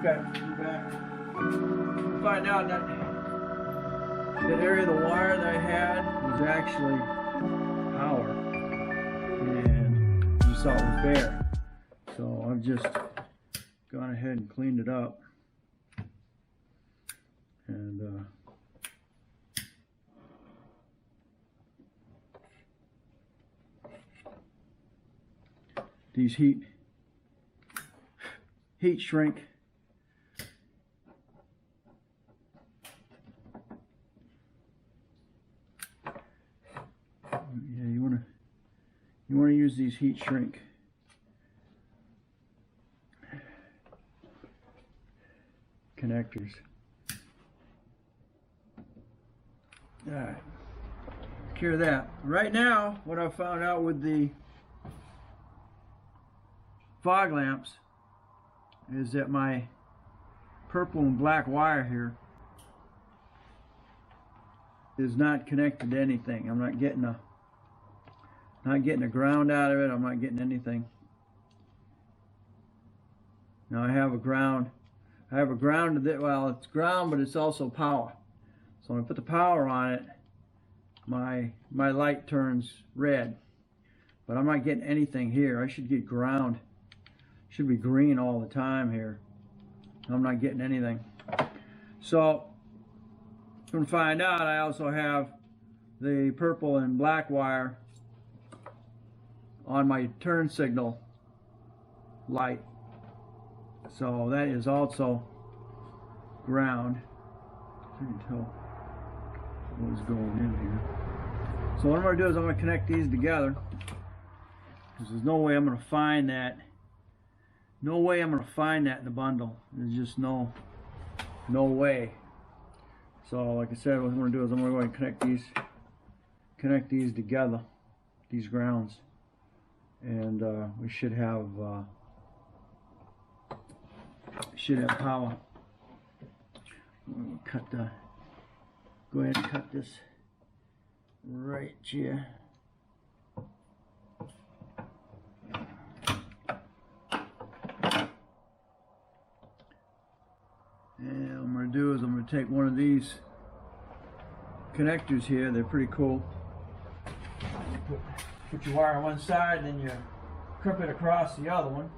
Okay, we're back. We'll find out that that area of the wire that I had was actually power, and you saw it was bare. So I've just gone ahead and cleaned it up, and these heat shrink you want to use these heat shrink connectors. All right, cure that. Right now, what I found out with the fog lamps is that my purple and black wire here is not connected to anything. I'm not getting a ground out of it. I'm not getting anything. Now I have a ground. I have a ground to well, it's ground, but it's also power. So when I put the power on it, my light turns red. But I'm not getting anything here. I should get ground. Should be green all the time here. I'm not getting anything. So I'm going to find out I also have the purple and black wire on my turn signal light. So that is also ground. You can tell what's going in here. So what I'm going to do is I'm going to connect these together, because there's no way I'm going to find that. No way I'm going to find that in the bundle. There's just no way. So like I said, what I'm going to do is I'm going to go ahead and connect these together, these grounds, and we should have power. Go ahead and cut this right here. And what I'm going to do is I'm going to take one of these connectors here. They're pretty cool. You put your wire on one side, and then you crimp it across the other one.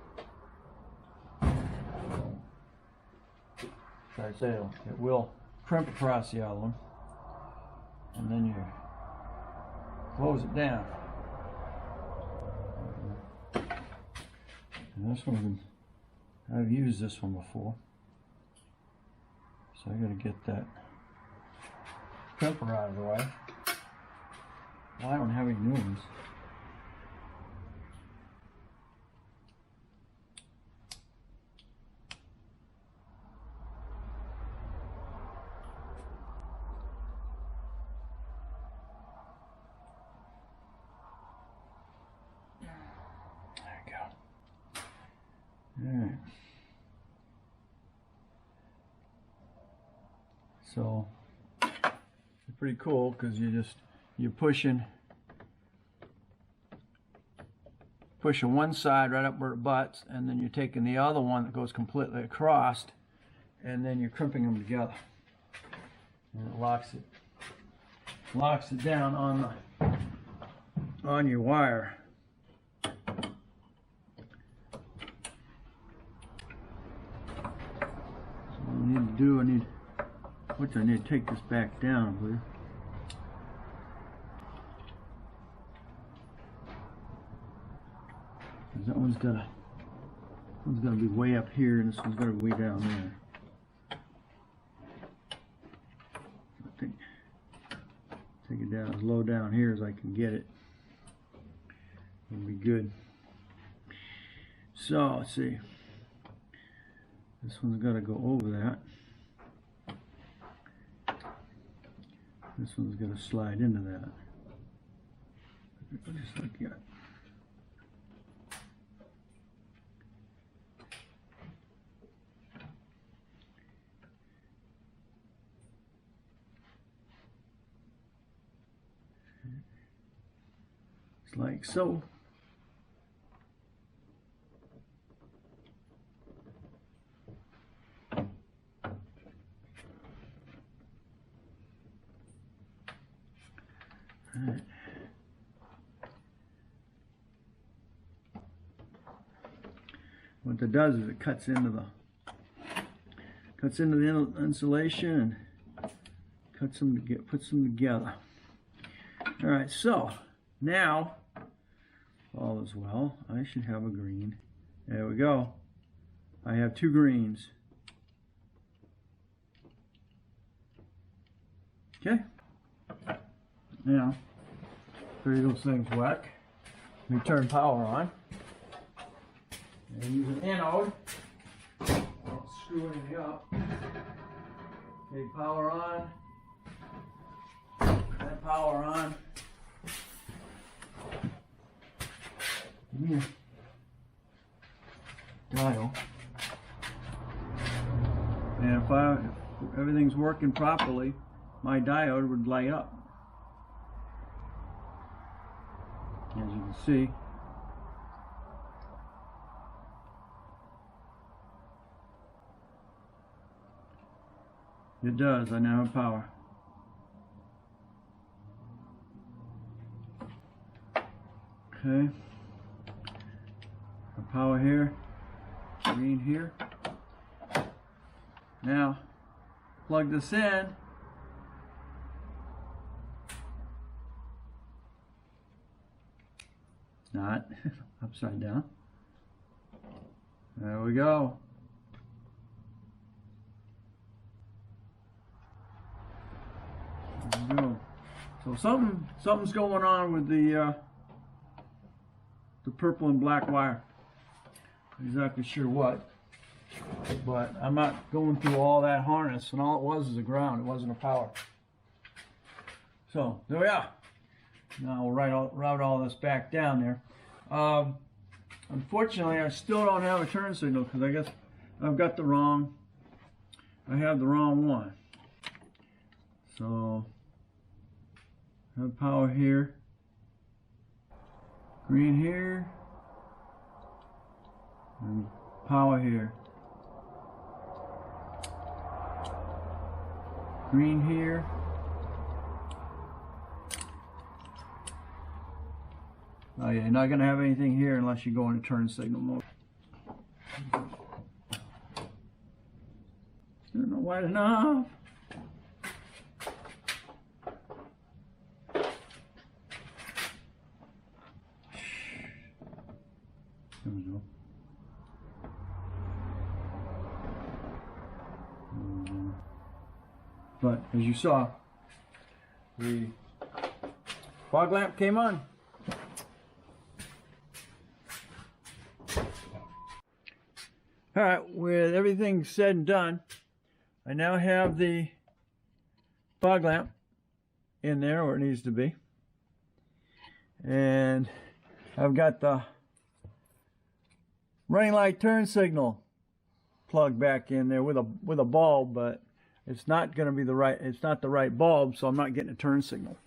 Like I say, it will crimp across the other one, and then you close it down. And this one, I've used this one before. So I got to get that crimper out of the way. Well, I don't have any new ones. There you go. All right. So it's pretty cool, because you're pushing one side right up where it butts, and then you're taking the other one that goes completely across, and then you're crimping them together, and it locks it down on your wire. So what I need to take this back down here. That one's gotta be way up here, and this one's gotta be way down there. I think take it down as low down here as I can get it. It'll be good. So let's see. This one's gotta go over that. This one's gonna slide into that. Just like that. It's like so. Alright. What that does is it cuts into the insulation and puts them together. All right, so now all is well. I should have a green. There we go. I have 2 greens. Okay. Now, three those things wet. Let me turn power on. And use an anode. Don't screw anything up. Okay, power on. And power on. Give me a dial. And if everything's working properly, my diode would light up. As you can see. It does. I now have power. Okay. Power here. Green here. Now, plug this in. Not upside down. There we go. There we go. So something's going on with the purple and black wire. Not exactly sure what, but I'm not going through all that harness, and all it was is a ground. It wasn't a power. So there we are. Now we'll route all this back down there. Unfortunately, I still don't have a turn signal because I guess I have the wrong one. So I have power here, green here, and power here. Green here. Oh yeah, you're not going to have anything here unless you go into turn signal mode. Still not wide enough. There we go. But as you saw, the fog lamp came on. Alright, with everything said and done, I now have the fog lamp in there where it needs to be. And I've got the running light turn signal plugged back in there with a bulb, but it's not going to be it's not the right bulb, so I'm not getting a turn signal.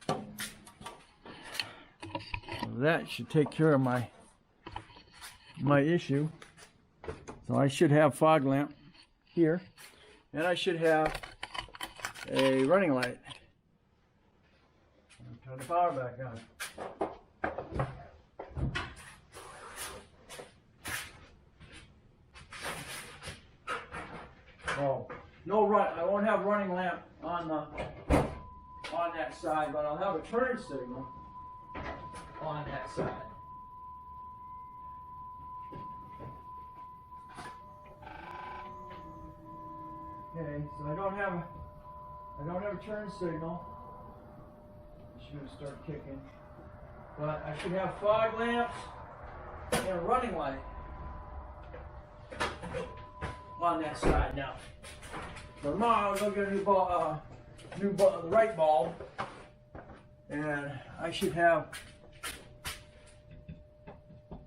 So that should take care of my issue. So I should have fog lamp here, and I should have a running light. Turn the power back on. Oh, I won't have running lamp on that side, but I'll have a turn signal on that side. Okay, so I don't have a turn signal. It's going to start kicking, but I should have fog lamps and a running light on that side now. So tomorrow I'll go get a new bulb, the right bulb, and I should have.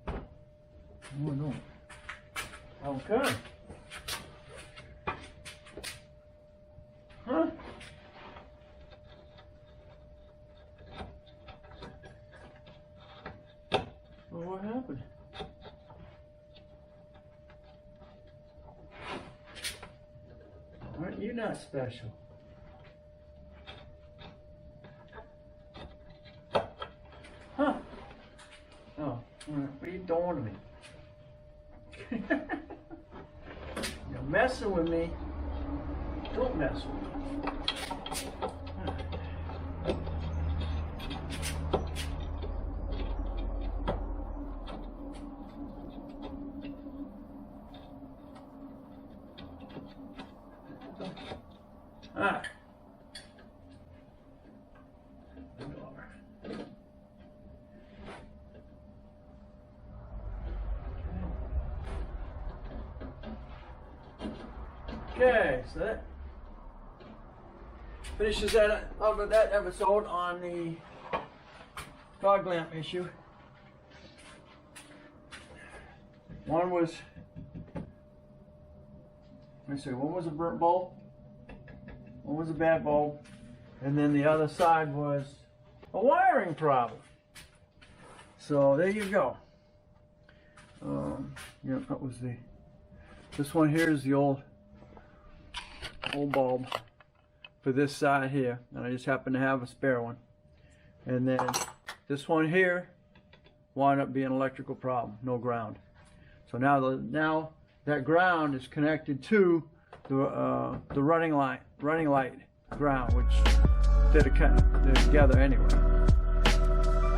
Oh no. Okay. Huh? Well, what happened? Aren't you not special? You're messing with me. Don't mess with me. Ah. Okay, so that finishes that episode on the fog lamp issue. One was, let me see, one was a burnt bulb, one was a bad bulb, and then the other side was a wiring problem. So there you go. Yeah, that was this one here is the old bulb for this side here, and I just happen to have a spare one. And then this one here wound up being an electrical problem, no ground. So now that ground is connected to the running light ground, which they're together anyway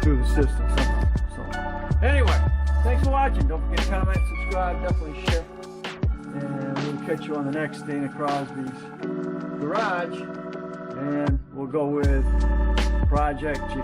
through the system somehow. So anyway, thanks for watching. Don't forget to comment, subscribe, definitely share. And we'll catch you on the next Dana Crosby's garage, and we'll go with Project G.